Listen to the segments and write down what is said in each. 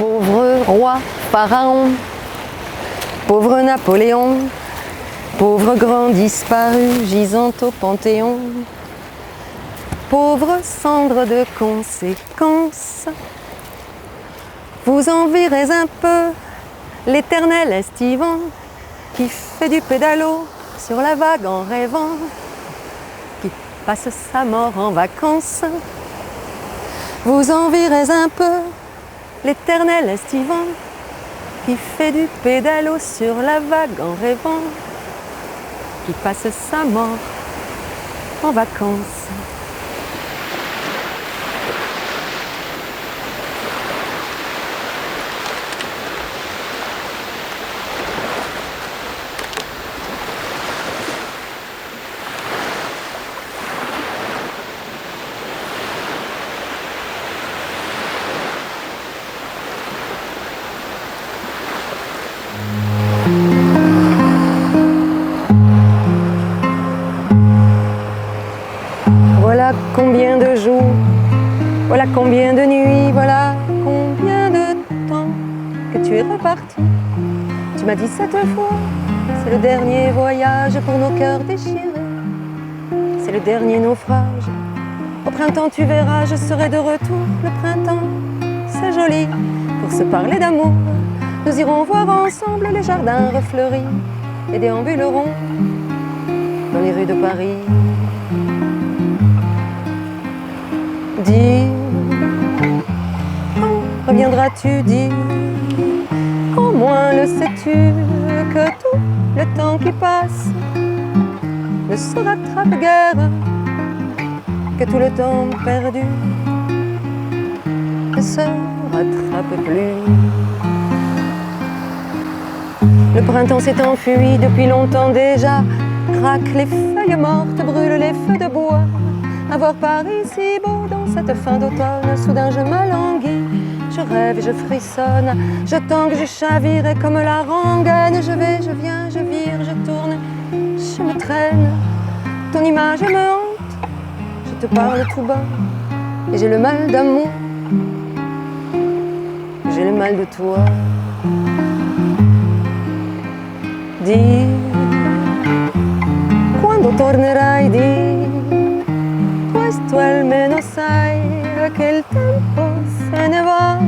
Pauvre roi Pharaon, pauvre Napoléon, pauvre grand disparu gisant au Panthéon, pauvre cendre de conséquence, vous envirez un peu l'éternel estivant qui fait du pédalo sur la vague en rêvant, qui passe sa mort en vacances. Vous envirez un peu l'éternel estivant qui fait du pédalo sur la vague en rêvant, qui passe sa mort en vacances. Voilà combien de jours, voilà combien de nuits, voilà combien de temps que tu es reparti. Tu m'as dit cette fois, c'est le dernier voyage pour nos cœurs déchirés. C'est le dernier naufrage. Au printemps tu verras, je serai de retour. Le printemps, c'est joli pour se parler d'amour. Nous irons voir ensemble les jardins refleuris et déambulerons dans les rues de Paris. Dis, quand reviendras-tu, dis, au moins le sais-tu, que tout le temps qui passe ne se rattrape guère, que tout le temps perdu ne se rattrape plus. Le printemps s'est enfui depuis longtemps déjà, craquent les feuilles mortes, brûlent les feux de bois. À voir Paris si beau dans cette fin d'automne, soudain je m'alanguis, je rêve et je frissonne, je tangue, je chavire et comme la rengaine, je vais, je viens, je vire, je tourne, je me traîne, ton image me hante, je te parle tout bas et j'ai le mal d'amour, j'ai le mal de toi. Dis, quando tornerai, dis, questo almeno sai che il tempo se ne va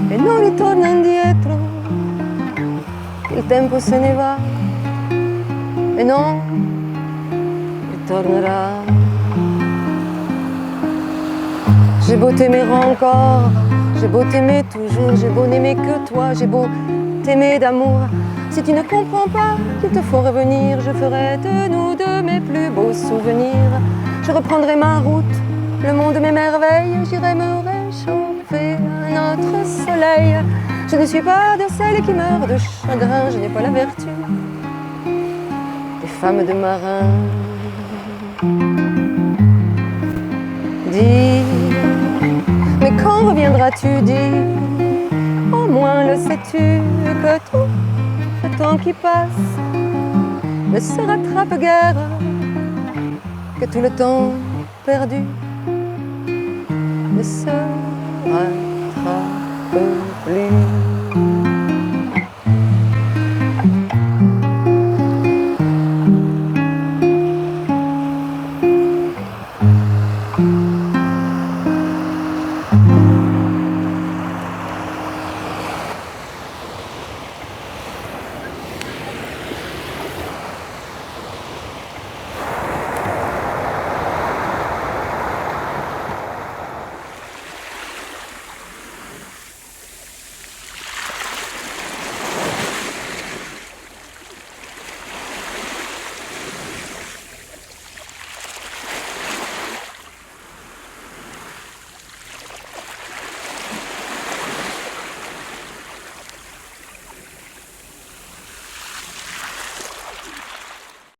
e non ritorna indietro, il tempo se ne va e non ritornerà. J'ai beau t'aimer encore, j'ai beau t'aimer toujours, j'ai beau n'aimer que toi, j'ai beau t'aimer d'amour. Si tu ne comprends pas qu'il te faut revenir, je ferai de nous deux mes plus beaux souvenirs. Je reprendrai ma route, le monde m'émerveille, j'irai me réchauffer à notre soleil. Je ne suis pas de celles qui meurent de chagrin, je n'ai pas la vertu des femmes de marins. Dis, mais quand reviendras-tu, dis, au moins le sais-tu, que tout le temps qui passe ne se rattrape guère, que tout le temps perdu ne se rattrape